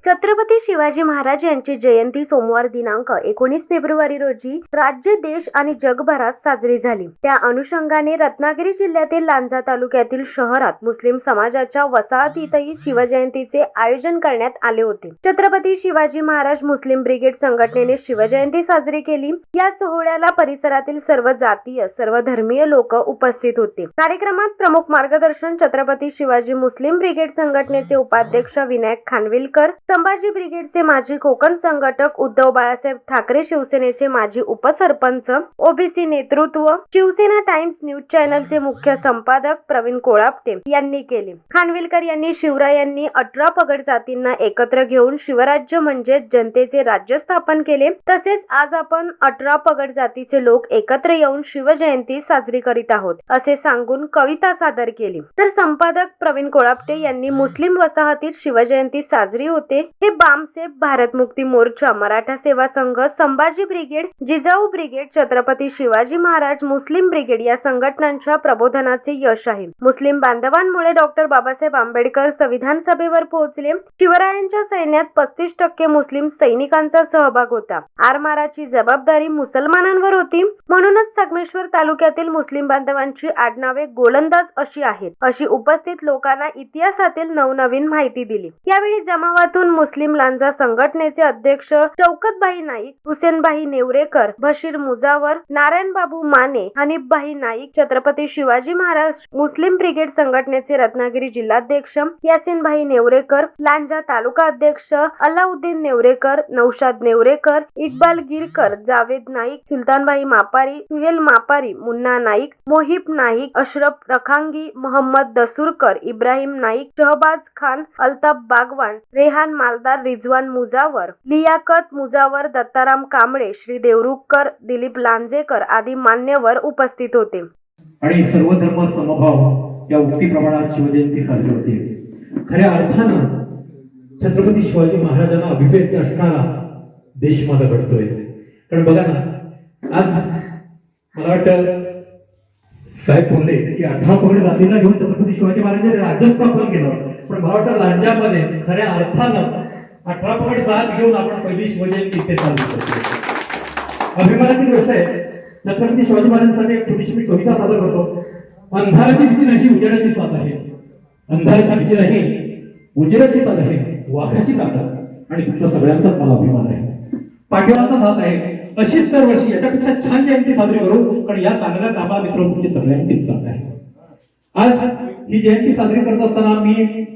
छत्रपती शिवाजी महाराज यांची जयंती सोमवार दिनांक 19 फेब्रुवारी रोजी राज्य, देश आणि जगभरात साजरी झाली। त्या अनुषंगाने रत्नागिरी जिल्ह्यातील लांजा तालुक्यातील शहरात मुस्लिम समाजाच्या वसाहतीतही शिवजयंतीचे आयोजन करण्यात आले होते। छत्रपती शिवाजी महाराज मुस्लिम ब्रिगेड संघटनेने शिवजयंती साजरी केली। या सोहळ्याला परिसरातील सर्व जातीय, सर्व धर्मीय लोक उपस्थित होते। कार्यक्रमात प्रमुख मार्गदर्शन छत्रपती शिवाजी मुस्लिम ब्रिगेड संघटनेचे उपाध्यक्ष विनायक खानविलकर, संभाजी ब्रिगेडचे माजी कोकण संघटक उद्धव बाळासाहेब ठाकरे, शिवसेनेचे माजी उपसरपंच, ओबीसी नेतृत्व, शिवसेना टाइम्स न्यूज चॅनलचे मुख्य संपादक प्रवीण कोळापटे यांनी केले। खानविलकर यांनी शिवरायांनी 18 पगड जातींना एकत्र घेऊन शिवराज्य म्हणजे जनतेचे राज्य स्थापन केले। तसेच आज आपण 18 पगड जातीचे लोक एकत्र येऊन शिवजयंती साजरी करीत आहोत असे सांगून कविता सादर केली। तर संपादक प्रवीण कोळापटे यांनी मुस्लिम वसाहतीत शिवजयंती साजरी होते हे बामसेफ, भारत मुक्ती मोर्चा, मराठा सेवा संघ, संभाजी ब्रिगेड, जिजाऊ ब्रिगेड, छत्रपती शिवाजी महाराज मुस्लिम ब्रिगेड या संघटनांच्या प्रबोधनाचे यश आहे। मुस्लिम बांधवांमुळे डॉक्टर बाबासाहेब आंबेडकर संविधान सभेवर पोहोचले। शिवरायांच्या सैन्यात 35% मुस्लिम सैनिकांचा सहभाग होता। आरमाराची जबाबदारी मुसलमानांवर होती। म्हणूनच संगमेश्वर तालुक्यातील मुस्लिम बांधवांची आडनावे गोलंदाज अशी आहेत, अशी उपस्थित लोकांना इतिहासातील नवनवीन माहिती दिली। यावेळी जमावातून मुस्लिम लांजा संघटनेचे अध्यक्ष शौकतभाई नाईक, हुसेनभाई नेवरेकर, बशीर मुजावर, नारायणबाबू माने, हनीफभाई नाईक, छत्रपती शिवाजी महाराज मुस्लिम ब्रिगेड संघटनेचे रत्नागिरी जिल्हाध्यक्ष यासिनभाई नेवरेकर, लांजा तालुका अध्यक्ष अल्लाउद्दीन नेवरेकर, नौशाद नेवरेकर, इक्बाल गिरकर, जावेद नाईक, सुलतानभाई मापारी, सुहेल मापारी, मुन्ना नाईक, मोहिब नाईक, अशरफ रखांगी, मोहम्मद दसूरकर, इब्राहिम नाईक, शहबाज खान, अल्ताफ बागवान, रेहान मालदार, रिजवान मुजावर, लियाकत मुजावर, दत्ताराम कांबळे, श्री देवरुखकर, दिलीप लांजेकर आदी मान्यवर उपस्थित होते। आणि सर्व धर्म समभाव या उक्तीप्रमाणे शिवजयंती साजरी होते। खऱ्या अर्थानं छत्रपती शिवाजी महाराजांना अभिप्रेत असणारा देश माझा घडतोय। कारण बघा ना, आज मला वाटतं साहेब बोलले की 18 पगड जातींना घेऊन छत्रपती शिवाजी महाराजांनी राज्य स्थापन केलं, पण मला वाटतं लांजामध्ये खऱ्या अर्थानं 18 पगड जात घेऊन आपण पहिली शिवजयंती इथे साजरी करतो। अभिमानाची गोष्ट आहे। छत्रपती शिवाजी महाराजांसाठी एक छोटीशी मी कविता सादर करतो। अंधाराची भीती नाही, उजेडाची साथ आहे। अंधाराची भीती नाही, उजेडाची साथ आहे, वाघाची ताकद आणि तुमचा सगळ्यांचाच मला अभिमान आहे। पाठीमागचा साथ आहे। अशीच दरवर्षी याच्यापेक्षा छान जयंती साजरी करू, कारण या चांगल्या कामाला मित्र तुमची सगळ्यांचीच साथ आहे। आज ही जयंती साजरी करत असताना मी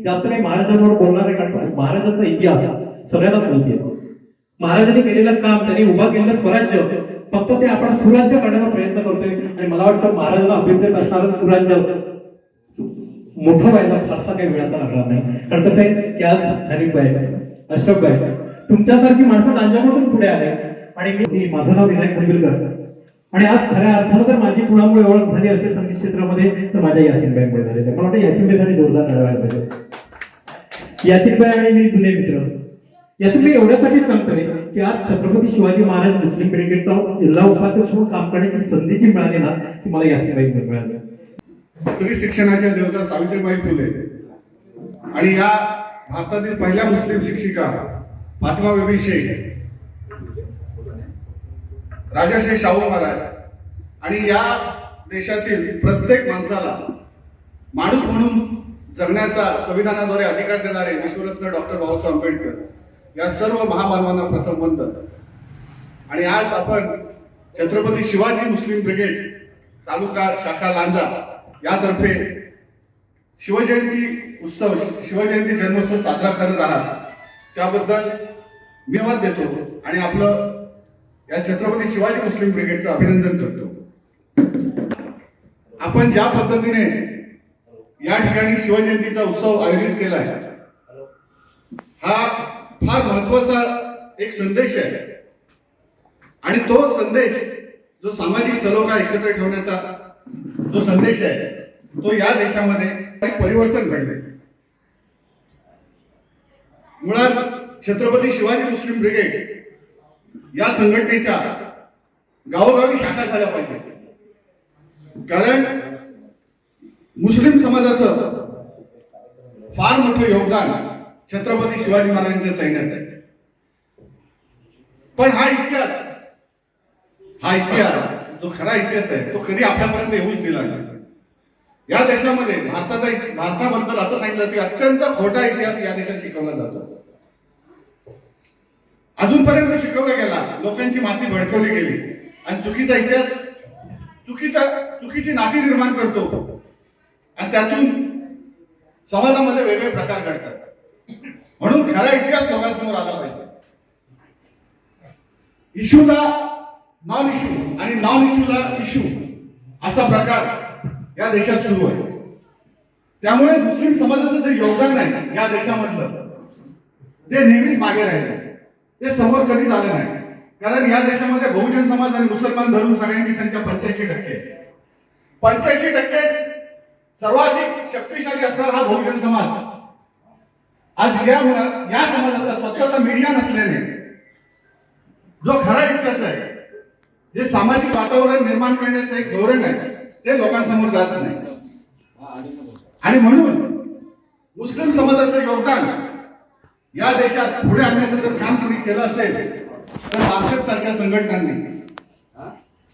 जास्त काही महाराजांवर बोलणार आहे, कारण महाराजांचा इतिहास सगळ्यांनाच माहिती आहे। महाराजांनी केलेलं काम, त्यांनी उभा केलेलं स्वराज्य, फक्त ते आपण सुराज्य करण्याचा प्रयत्न करतोय। आणि मला वाटतं महाराजांना अभिप्रेत असणारं सुराज्य मोठं व्हायला फारसा काही वेळाचा लागणार नाही। कारण कसं आहे की आज हनीफभाई, अशरफभाई तुमच्यासारखी माणसं लांजामधून पुढे आले। आणि मी, माझं नाव विनायक खानविलकर, आणि आज खऱ्या अर्थानं जर माझी कुणामुळे ओळख झाली असेल संगीत क्षेत्रामध्ये तर माझ्या यासिनभाईमुळे झाली। मला वाटतं यासिनभाईसाठी जोरदार लढवायला पाहिजे। यासिनभाई आणि मी जुने मित्र। यासिनभाई एवढ्यासाठी सांगतोय की आज छत्रपती शिवाजी महाराज मुस्लिम ब्रिगेडचा जिल्हा उपाध्यक्ष म्हणून काम करण्याची संधी जी मिळाली ना, ती मला यासिनभाई मिळाली। स्त्री शिक्षणाच्या देवता सावित्रीबाई फुले आणि या भारतातील पहिल्या मुस्लिम शिक्षिका फातिमा बीबी शेख, राजाश्री शाहू महाराज आणि या देशातील प्रत्येक माणसाला माणूस म्हणून जगण्याचा संविधानाद्वारे अधिकार देणारे विश्वरत्न डॉक्टर बाबासाहेब आंबेडकर या सर्व महामानवांना प्रथम वंदन। आणि आज आपण छत्रपती शिवाजी मुस्लिम ब्रिगेड तालुका शाखा लांजा यातर्फे शिवजयंती उत्सव, शिवजयंती जन्मोत्सव साजरा करत आहात, त्याबद्दल मी धन्यवाद देतो आणि आपलं या छत्रपती शिवाजी मुस्लिम ब्रिगेडचं अभिनंदन करतो। आपण ज्या पद्धतीने या ठिकाणी शिवजयंतीचा उत्सव आयोजित केला आहे, हा फार महत्वाचा एक संदेश आहे। आणि तो संदेश, जो सामाजिक सलोखा एकत्र ठेवण्याचा जो संदेश आहे, तो या देशामध्ये एक परिवर्तन घडले। मुळात छत्रपती शिवाजी मुस्लिम ब्रिगेड या संघटनेच्या गावोगावी शाखा झाल्या पाहिजे, कारण मुस्लिम समाजाचं फार मोठं योगदान छत्रपती शिवाजी महाराजांच्या सैन्यात आहे. पण हा इतिहास जो खरा इतिहास आहे तो कधी आपल्यापर्यंत येऊच दिला नाही. या देशामध्ये भारताबद्दल असं सांगितलं की अत्यंत खोटा इतिहास या देशात शिकवला जातो. अजूनपर्यंत शिकवला गेला, लोकांची माती भडकवली गेली आणि चुकीचा इतिहास चुकीची नाती निर्माण करतो आणि त्यातून समाजामध्ये वेगवेगळे प्रकार घडतात. म्हणून खरा इतिहास लोकांसमोर आला पाहिजे. इश्यूला नॉन इश्यू आणि नॉन इश्यूला इश्यू असा प्रकार या देशात सुरू आहे. त्यामुळे मुस्लिम समाजाचं जे योगदान आहे या देशामधलं ते नेहमीच मागे राहिले, ते समोर कधीच आलं नाही. कारण या देशामध्ये बहुजन समाज आणि मुसलमान धरून सगळ्यांची संख्या 85% आहे. 85% सर्वाधिक शक्तिशाली असणारा हा बहुजन समाज आज या समाजाचा स्वतःचा मीडिया नसल्याने जो खरा इतिहास आहे, जे सामाजिक वातावरण निर्माण करण्याचं एक धोरण आहे, ते लोकांसमोर जात नाही. आणि म्हणून मुस्लिम समाजाचं योगदान या देशात पुढे आणण्याचं जर काम कोणी केलं असेल तर भाजप सारख्या संघटनांनी,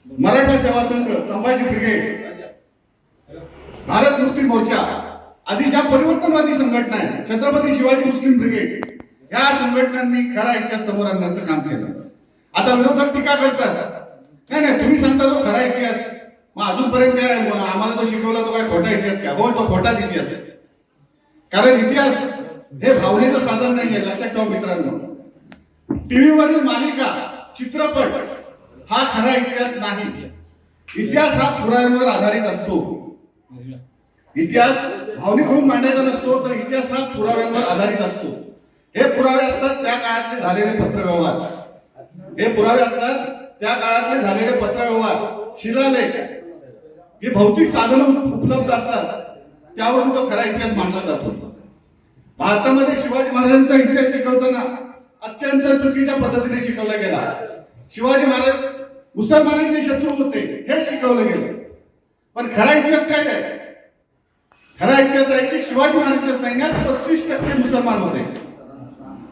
मराठा सेवा संघ, संभाजी ब्रिगेड, भारत मुक्ती मोर्चा आदी ज्या परिवर्तनवादी संघटना आहेत, छत्रपती शिवाजी मुस्लिम ब्रिगेड, या संघटनांनी खरा इतिहास समोर आणण्याचं काम केलं. आता विरोधक टीका करतात, नाही तुम्ही सांगता तो खरा इतिहास, मग अजूनपर्यंत काय आम्हाला तो शिकवला तो काय खोटा इतिहास काय? हो, तो खोटाच इतिहास आहे. कारण इतिहास हे भावनेचं साधन नाहीये, लक्षात ठेवा मित्रांनो. टीव्हीवरील मालिका, चित्रपट हा खरा इतिहास नाही. इतिहास हा पुराव्यांवर आधारित असतो. इतिहास भावनिक होऊन मांडायचा नसतो, तर इतिहास हा पुराव्यांवर आधारित असतो. हे पुरावे असतात त्या काळातले झालेले पत्रव्यवहार, हे पुरावे असतात त्या काळातले झालेले पत्रव्यवहार, शिलालेख, जे भौतिक साधनं उपलब्ध असतात त्यावरून तो खरा इतिहास मांडला जातो. भारतामध्ये शिवाजी महाराजांचा इतिहास शिकवताना अत्यंत चुकीच्या पद्धतीने शिकवला गेला. शिवाजी महाराज मुसलमानांचे शत्रू होते हे शिकवलं गेलं. पण खरा इतिहास काय आहे? खरा इतिहास आहे की शिवाजी महाराजांच्या सैन्यात 35% मुसलमान होते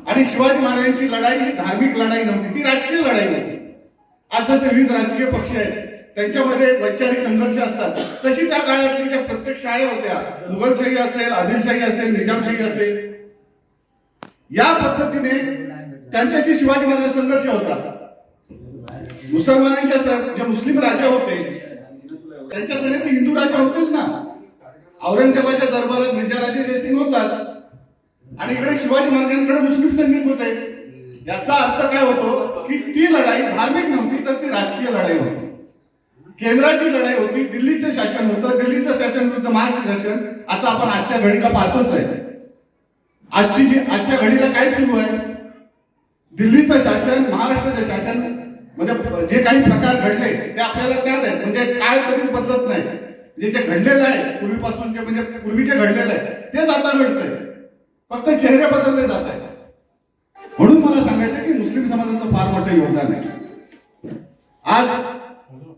आणि शिवाजी महाराजांची लढाई ही धार्मिक लढाई नव्हती, ती राजकीय लढाई होती. आज जसे विविध राजकीय पक्ष आहेत त्यांच्यामध्ये वैचारिक संघर्ष असतात, तशी त्या काळातली ज्या प्रत्येक शाळा होत्या, मुघलशाही असेल, आदिलशाही असेल, निजामशाही असेल, या पद्धतीने त्यांच्याशी शिवाजी महाराज संघर्ष होता. मुसलमानांच्या जे मुस्लिम राजा होते त्यांच्या सगळे हिंदू राजा होतेच ना. औरंगजेबाच्या दरबारात मिर्झा जयसिंग होतात आणि इकडे शिवाजी महाराजांकडे मुस्लिम सैनिक होते. याचा अर्थ काय होतो की ती लढाई धार्मिक नव्हती, तर ती राजकीय लढाई होती. केंद्राची लढाई होती, दिल्लीचं शासन होतं, दिल्लीचं शासन विरुद्ध महाराष्ट्र शासन. आता आपण आजच्या घडीला पाहतोच आहे. आजच्या घडीला काय सुरू आहे? दिल्लीचं शासन, महाराष्ट्राचं शासन म्हणजे जे काही प्रकार घडले ते आपल्याला त्यात आहेत. म्हणजे काय कधीच बदलत नाही. म्हणजे जे घडलेलं आहे पूर्वीपासून, म्हणजे पूर्वीचे घडलेलं आहे तेच आता घडतंय, फक्त चेहरे बदलले जात आहेत. म्हणून मला सांगायचं की मुस्लिम समाजाचं फार मोठं योगदान आहे. आज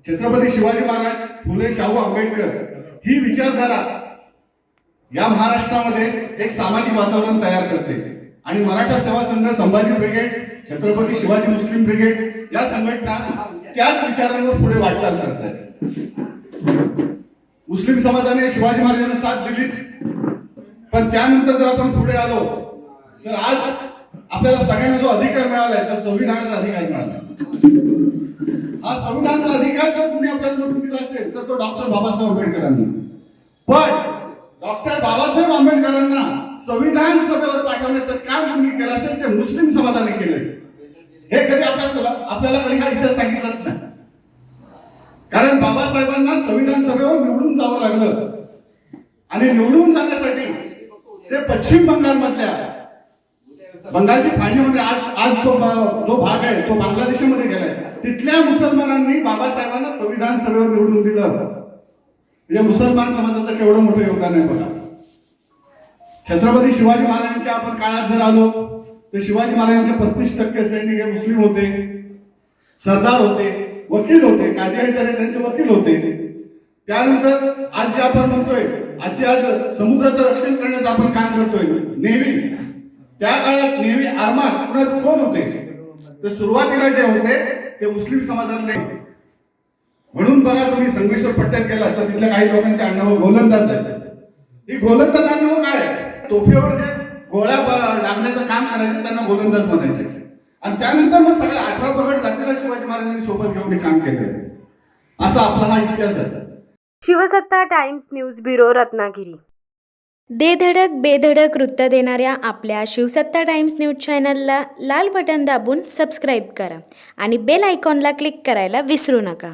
छत्रपती शिवाजी महाराज, फुले शाहू आंबेडकर ही विचारधारा या महाराष्ट्रामध्ये एक सामाजिक वातावरण तयार करते आणि मराठा सेवा संघ, संभाजी ब्रिगेड, छत्रपती शिवाजी मुस्लिम ब्रिगेड या संघटना त्याच विचारांवर पुढे वाटचाल करतात. मुस्लिम समाजाने शिवाजी महाराजांना साथ दिलीच, पण त्यानंतर जर आपण पुढे आलो तर आज आपल्याला सगळ्यांना जो अधिकार मिळालाय तो संविधानाचा अधिकार मिळाला. हा संविधानाचा अधिकार जर कुणी आपल्याला निवडून दिला असेल तर तो डॉक्टर बाबासाहेब आंबेडकरांनी. पण डॉक्टर बाबासाहेब आंबेडकरांना संविधान सभेवर पाठवण्याचं काम कुणी केलं असेल ते मुस्लिम समाजाने केलंय. हे कधी आपल्याला कधी हा इतिहास सांगितलंच नाही. कारण बाबासाहेबांना संविधान सभेवर निवडून जावं लागलं आणि निवडून जाण्यासाठी ते पश्चिम बंगाल मधल्या बंगालची फाळणीमध्ये आज जो भाग आहे तो बांगलादेशमध्ये गेलाय. तिथल्या मुसलमानांनी बाबासाहेबांना संविधान सभेवर निवडून दिलं. म्हणजे मुसलमान समाजाचं केवढं मोठं योगदान आहे बघा. छत्रपती शिवाजी महाराजांच्या आपण काळात जर आलो तर शिवाजी महाराजांचे 35% सैनिक हे मुस्लिम होते, सरदार होते, वकील होते, काजी हैदर त्यांचे वकील होते. त्यानंतर आज जे आपण म्हणतोय आज समुद्राचं रक्षण करण्याचं आपण काम करतोय, नेव्ही, त्या काळात नेहमी आरमार पुन्हा कोण होते तर सुरुवातीला जे होते ते मुस्लिम समाजातले होते. म्हणून बघा तुम्ही संगमेश्वर पट्ट्यात गेला तर तिथल्या काही लोकांचे आडनाव गोलंदाज आहेत. ही गोलंदाज आडनाव काय आहे? तोफेवर जे गोळ्या लागण्याचं काम करायचं त्यांना गोलंदाज म्हणायचे. आणि त्यानंतर मग सगळ्या 18 पगड जातीला शिवाजी महाराजांनी सोबत घेऊन हे काम केलं. असा आपला हा इतिहास आहे. शिवसत्ता टाइम्स न्यूज ब्युरो रत्नागिरी. देधडक बेधडक वृत्त देणाऱ्या आपल्या शिवसत्ता टाइम्स न्यूज चॅनलला लाल बटन दाबून सबस्क्राईब करा आणि बेल आयकॉनला क्लिक करायला विसरू नका.